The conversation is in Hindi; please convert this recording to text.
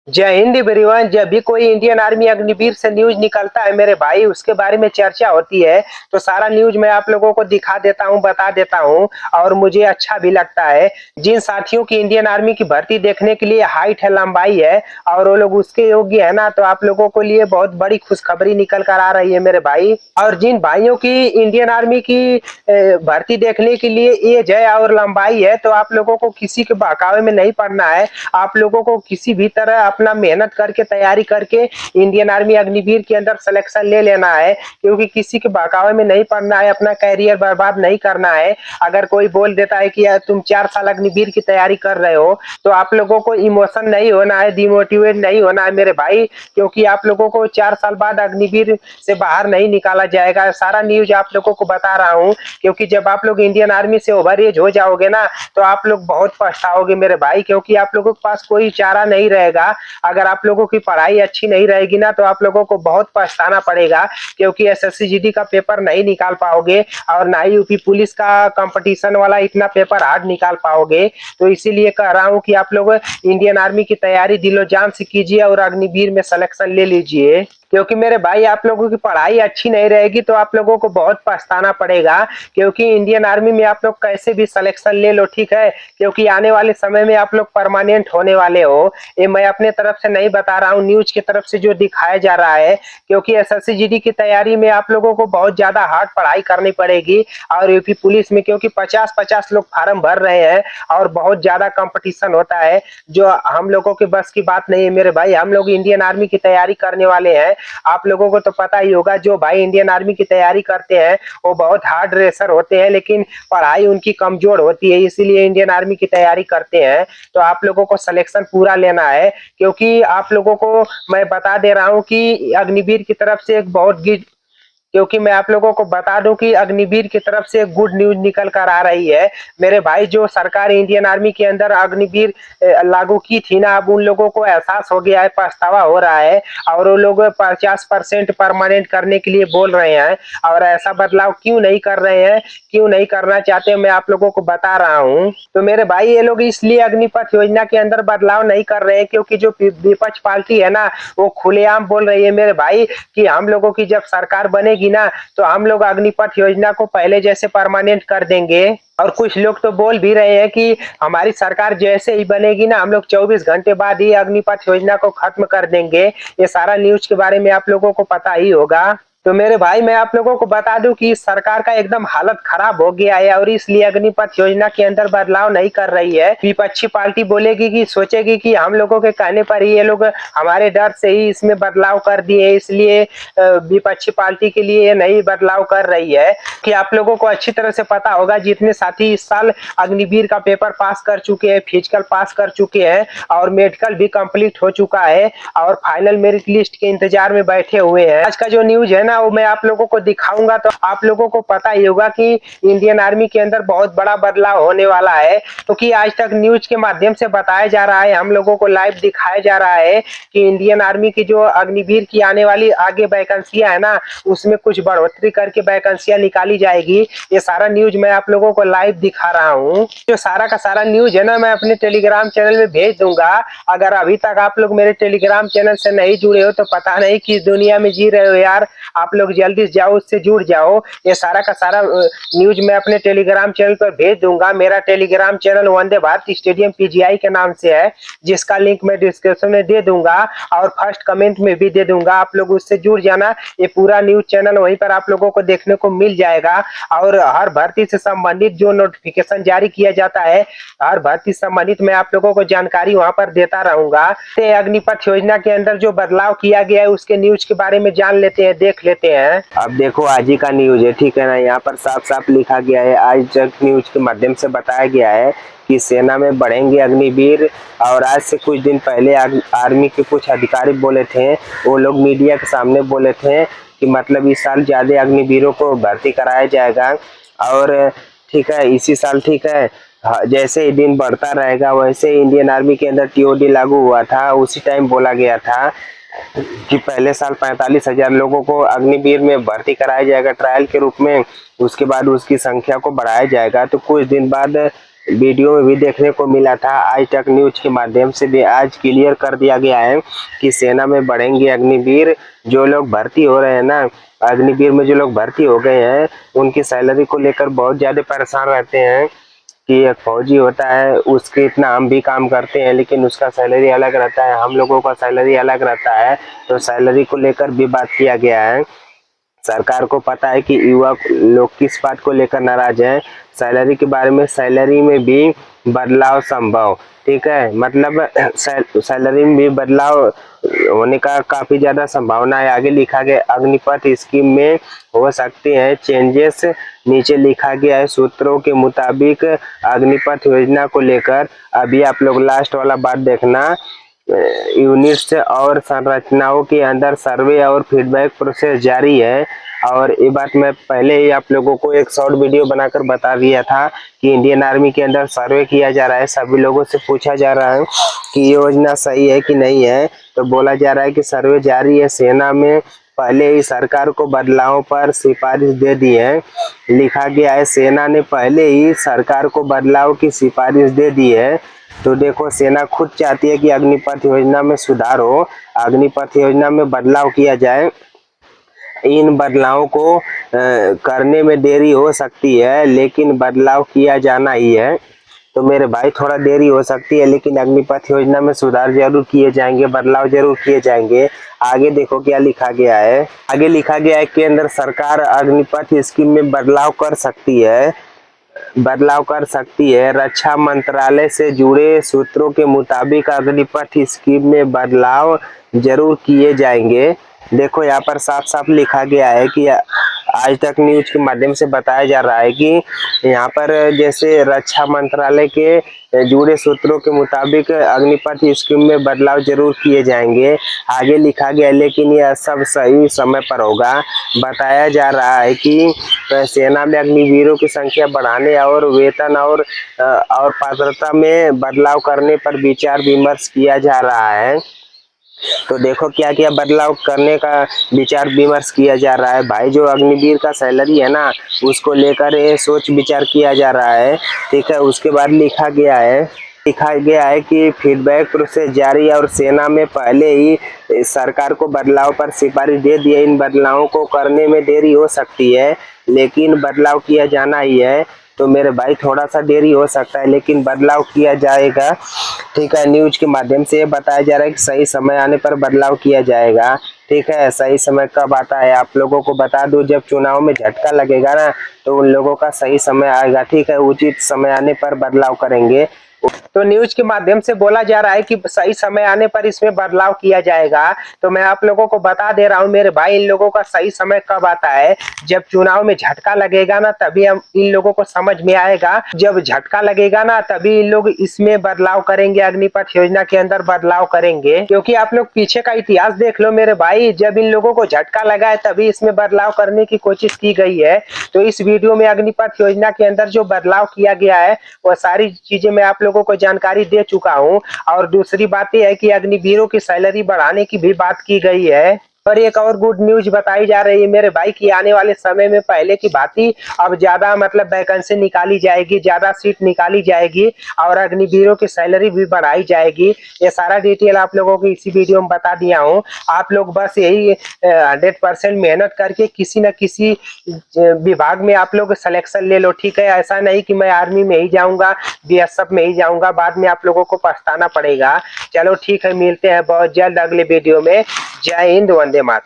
जय हिंद एवरीवन। जब भी कोई इंडियन आर्मी अग्निवीर से न्यूज निकलता है मेरे भाई, उसके बारे में चर्चा होती है तो सारा न्यूज मैं आप लोगों को दिखा देता हूं, बता देता हूं और मुझे अच्छा भी लगता है। जिन साथियों की इंडियन आर्मी की भर्ती देखने के लिए हाइट है, लंबाई है और वो लोग उसके योग्य है ना, तो आप लोगों के लिए बहुत बड़ी खुशखबरी निकल कर आ रही है मेरे भाई। और जिन भाइयों की इंडियन आर्मी की भर्ती देखने के लिए एज है और लंबाई है, तो आप लोगों को किसी के बहकावे में नहीं पड़ना है। आप लोगों को किसी भी तरह अपना मेहनत करके तैयारी करके इंडियन आर्मी अग्निवीर के अंदर सिलेक्शन ले लेना है, क्योंकि किसी के बहकावे में नहीं पड़ना है, अपना कैरियर बर्बाद नहीं करना है। अगर कोई बोल देता है कि यार तुम 4 साल अग्निवीर की तैयारी कर रहे हो, तो आप लोगों को इमोशन नहीं होना है, डिमोटिवेट नहीं होना है मेरे भाई, क्योंकि आप लोगों को 4 साल बाद अग्निवीर से बाहर नहीं निकाला जाएगा। सारा न्यूज आप लोगों को बता रहा हूँ, क्योंकि जब आप लोग इंडियन आर्मी से ओवर एज हो जाओगे ना, तो आप लोग बहुत पछताओगे मेरे भाई, क्योंकि आप लोगों के पास कोई चारा नहीं रहेगा। अगर आप लोगों की पढ़ाई अच्छी नहीं रहेगी ना, तो आप लोगों को बहुत पछताना पड़ेगा, क्योंकि एसएससी जीडी का पेपर नहीं निकाल पाओगे और ना ही यूपी पुलिस का कंपटीशन वाला इतना पेपर हार्ड निकाल पाओगे। तो इसीलिए कह रहा हूँ कि आप लोग इंडियन आर्मी की तैयारी दिलो जान से कीजिए और अग्निवीर में सिलेक्शन ले लीजिए, क्योंकि मेरे भाई आप लोगों की पढ़ाई अच्छी नहीं रहेगी तो आप लोगों को बहुत पछताना पड़ेगा। क्योंकि इंडियन आर्मी में आप लोग कैसे भी सिलेक्शन ले लो, ठीक है, क्योंकि आने वाले समय में आप लोग परमानेंट होने वाले हो। ये मैं अपने तरफ से नहीं बता रहा हूँ, न्यूज की तरफ से जो दिखाया जा रहा है, क्योंकि एसएससी जीडी की तैयारी में आप लोगों को बहुत ज्यादा हार्ड पढ़ाई करनी पड़ेगी। और यूपी पुलिस में क्योंकि 50-50 लोग फार्म भर रहे हैं और बहुत ज्यादा कंपटीशन होता है, जो हम लोगों के बस की बात नहीं है मेरे भाई। हम लोग इंडियन आर्मी की तैयारी करने वाले हैं। आप लोगों को तो पता ही होगा, जो भाई इंडियन आर्मी की तैयारी करते हैं वो बहुत हार्ड रेसर होते हैं, लेकिन पढ़ाई उनकी कमजोर होती है, इसीलिए इंडियन आर्मी की तैयारी करते हैं। तो आप लोगों को सिलेक्शन पूरा लेना है, क्योंकि आप लोगों को मैं बता दे रहा हूं कि अग्निवीर की तरफ से एक बहुत क्योंकि मैं आप लोगों को बता दूं कि अग्निवीर की तरफ से गुड न्यूज निकल कर आ रही है मेरे भाई। जो सरकार इंडियन आर्मी के अंदर अग्निवीर लागू की थी ना, अब उन लोगों को एहसास हो गया है, पछतावा हो रहा है और वो लोग 50% परमानेंट करने के लिए बोल रहे हैं। और ऐसा बदलाव क्यों नहीं कर रहे हैं, क्यों नहीं करना चाहते, मैं आप लोगों को बता रहा हूँ। तो मेरे भाई ये लोग इसलिए अग्निपथ योजना के अंदर बदलाव नहीं कर रहे हैं, क्योंकि जो विपक्ष पार्टी है ना, वो खुलेआम बोल रही है मेरे भाई कि हम लोगों की जब सरकार बनेगी ना, तो हम लोग अग्निपथ योजना को पहले जैसे परमानेंट कर देंगे। और कुछ लोग तो बोल भी रहे हैं कि हमारी सरकार जैसे ही बनेगी ना, हम लोग 24 घंटे बाद ही अग्निपथ योजना को खत्म कर देंगे। ये सारा न्यूज के बारे में आप लोगों को पता ही होगा। तो मेरे भाई मैं आप लोगों को बता दूं कि सरकार का एकदम हालत खराब हो गया है और इसलिए अग्निपथ योजना के अंदर बदलाव नहीं कर रही है। विपक्षी पार्टी बोलेगी कि सोचेगी कि हम लोगों के कहने पर ही ये लोग हमारे डर से ही इसमें बदलाव कर दिए, इसलिए विपक्षी पार्टी के लिए ये नहीं बदलाव कर रही है। कि आप लोगों को अच्छी तरह से पता होगा, जितने साथी इस साल अग्निवीर का पेपर पास कर चुके हैं, फिजिकल पास कर चुके हैं और मेडिकल भी कंप्लीट हो चुका है और फाइनल मेरिट लिस्ट के इंतजार में बैठे हुए हैं। आज का जो न्यूज है ना, वो मैं आप लोगों को दिखाऊंगा, तो आप लोगों को पता ही होगा कि इंडियन आर्मी के अंदर बहुत बड़ा बदलाव होने वाला है। क्योंकि आज तक न्यूज के माध्यम से बताया जा रहा है, हम लोगों को लाइव दिखाया जा रहा है कि इंडियन आर्मी की जो अग्निवीर की आने वाली आगे वैकेंसियां है ना, उसमें कुछ बढ़ोतरी करके वैकेंसियां निकाली जाएगी। ये सारा न्यूज मैं आप लोगों को लाइव दिखा रहा हूँ। जो सारा का सारा न्यूज है ना, मैं अपने टेलीग्राम चैनल में भेज दूंगा। अगर अभी तक आप लोग मेरे टेलीग्राम चैनल से नहीं जुड़े हो, तो पता नहीं किस दुनिया में जी रहे हो यार। आप लोग जल्दी से जाओ, उससे जुड़ जाओ। ये सारा का सारा न्यूज मैं अपने टेलीग्राम चैनल पर भेज दूंगा। मेरा Telegram channel Vande Bharat stadium PGI के नाम से है, जिसका लिंक मैं डिस्क्रिप्शन में दे दूंगा और फर्स्ट कमेंट में भी दे दूंगा। आप लोग उससे जुड़ जाना। ये पूरा न्यूज चैनल वहीं पर आप लोगों को देखने को मिल जाएगा और हर भर्ती से संबंधित जो नोटिफिकेशन जारी किया जाता है, हर भर्ती संबंधित मैं आप लोगों को जानकारी वहां पर देता रहूंगा। अग्निपथ योजना के अंदर जो बदलाव किया गया है, उसके न्यूज के बारे में जान लेते हैं, देख लेते हैं। अब देखो आज ही का न्यूज है, ठीक है ना। यहाँ पर साफ साफ लिखा गया है, आज तक न्यूज के माध्यम से बताया गया है कि सेना में बढ़ेंगे अग्निवीर। और आज से कुछ दिन पहले आर्मी के कुछ अधिकारी बोले थे, वो लोग मीडिया के सामने बोले थे कि मतलब इस साल ज्यादा अग्निवीरों को भर्ती कराया जाएगा। और ठीक है, इसी साल ठीक है, जैसे ही दिन बढ़ता रहेगा वैसे इंडियन आर्मी के अंदर टीओडी लागू हुआ था, उसी टाइम बोला गया था कि पहले साल 45,000 लोगों को अग्निवीर में भर्ती कराया जाएगा ट्रायल के रूप में, उसके बाद उसकी संख्या को बढ़ाया जाएगा। तो कुछ दिन बाद वीडियो में भी देखने को मिला था। आज तक न्यूज के माध्यम से भी आज क्लियर कर दिया गया है कि सेना में बढ़ेंगे अग्निवीर। जो लोग भर्ती हो रहे हैं ना, अग्निवीर में जो लोग भर्ती हो गए हैं, उनकी सैलरी को लेकर बहुत ज़्यादा परेशान रहते हैं कि एक फौजी होता है, उसके इतना हम भी काम करते हैं लेकिन उसका सैलरी अलग रहता है, हम लोगों का सैलरी अलग रहता है। तो सैलरी को लेकर भी बात किया गया है। सरकार को पता है कि युवा लोग किस बात को लेकर नाराज हैं। सैलरी के बारे में, सैलरी में भी बदलाव संभव, ठीक है, मतलब सैलरी में भी बदलाव होने का काफी ज्यादा संभावना है। आगे लिखा गया अग्निपथ स्कीम में हो सकते हैं चेंजेस। नीचे लिखा गया है सूत्रों के मुताबिक अग्निपथ योजना को लेकर। अभी आप लोग लास्ट वाला बात देखना। यूनिट्स और संरचनाओं के अंदर सर्वे और फीडबैक प्रोसेस जारी है। और ये बात मैं पहले ही आप लोगों को एक शॉर्ट वीडियो बनाकर बता दिया था कि इंडियन आर्मी के अंदर सर्वे किया जा रहा है। सभी लोगों से पूछा जा रहा है कि योजना सही है कि नहीं है, तो बोला जा रहा है कि सर्वे जारी है। सेना में पहले ही सरकार को बदलाव पर सिफारिश दे दी है। लिखा गया है सेना ने पहले ही सरकार को बदलाव की सिफारिश दे दी है। तो देखो, सेना खुद चाहती है कि अग्निपथ योजना में सुधार हो, अग्निपथ योजना में बदलाव किया जाए। इन बदलावों को करने में देरी हो सकती है लेकिन बदलाव किया जाना ही है। तो मेरे भाई, थोड़ा देरी हो सकती है लेकिन अग्निपथ योजना में सुधार जरूर किए जाएंगे, बदलाव जरूर किए जाएंगे। आगे देखो क्या लिखा गया है। आगे लिखा गया है केंद्र सरकार अग्निपथ स्कीम में बदलाव कर सकती है। रक्षा मंत्रालय से जुड़े सूत्रों के मुताबिक अग्निपथ स्कीम में बदलाव जरूर किए जाएंगे। देखो, यहाँ पर साफ साफ लिखा गया है कि आज तक न्यूज के माध्यम से बताया जा रहा है कि यहाँ पर जैसे रक्षा मंत्रालय के जुड़े सूत्रों के मुताबिक अग्निपथ स्कीम में बदलाव जरूर किए जाएंगे। आगे लिखा गया लेकिन यह सब सही समय पर होगा। बताया जा रहा है कि सेना में अग्निवीरों की संख्या बढ़ाने और वेतन और पात्रता में बदलाव करने पर विचार विमर्श किया जा रहा है। तो देखो क्या क्या बदलाव करने का विचार विमर्श किया जा रहा है भाई। जो अग्निवीर का सैलरी है ना, उसको लेकर ये सोच विचार किया जा रहा है, ठीक है। उसके बाद लिखा गया है कि फीडबैक प्रोसेस जारी है और सेना में पहले ही सरकार को बदलाव पर सिफारिश दे दी है। इन बदलावों को करने में देरी हो सकती है लेकिन बदलाव किया जाना ही है। तो मेरे भाई, थोड़ा सा देरी हो सकता है लेकिन बदलाव किया जाएगा, ठीक है। न्यूज के माध्यम से बताया जा रहा है कि सही समय आने पर बदलाव किया जाएगा, ठीक है। सही समय कब आता है आप लोगों को बता दूं, जब चुनाव में झटका लगेगा ना, तो उन लोगों का सही समय आएगा, ठीक है। उचित समय आने पर बदलाव करेंगे। तो न्यूज के माध्यम से बोला जा रहा है कि सही समय आने पर इसमें बदलाव किया जाएगा। तो मैं आप लोगों को बता दे रहा हूं मेरे भाई, इन लोगों का सही समय कब आता है, जब चुनाव में झटका लगेगा ना, तभी हम इन लोगों को समझ में आएगा। जब झटका लगेगा ना, तभी इन लोग इसमें बदलाव करेंगे, अग्निपथ योजना के अंदर बदलाव करेंगे। क्योंकि आप लोग पीछे का इतिहास देख लो मेरे भाई, जब इन लोगों को झटका लगा है तभी इसमें बदलाव करने की कोशिश की गई है। तो इस वीडियो में अग्निपथ योजना के अंदर जो बदलाव किया गया है, वह सारी चीजें मैं आप लोगों को जानकारी दे चुका हूं। और दूसरी बात यह है कि अग्निवीरों की सैलरी बढ़ाने की भी बात की गई है। और एक और गुड न्यूज बताई जा रही है मेरे भाई कि आने वाले समय में पहले की भांति अब ज्यादा मतलब वैकेंसी निकाली जाएगी, ज्यादा सीट निकाली जाएगी और अग्निवीरों की सैलरी भी बढ़ाई जाएगी। ये सारा डिटेल आप लोगों को इसी वीडियो में बता दिया हूं। आप लोग बस यही 100% मेहनत करके किसी न किसी विभाग में आप लोग सिलेक्शन ले लो, ठीक है। ऐसा नहीं कि मैं आर्मी में ही जाऊंगा, बीएसएफ में ही जाऊंगा, बाद में आप लोगों को पछताना पड़ेगा। चलो ठीक है, मिलते हैं बहुत जल्द अगले वीडियो में। जय हिंद, वंदे मातरम।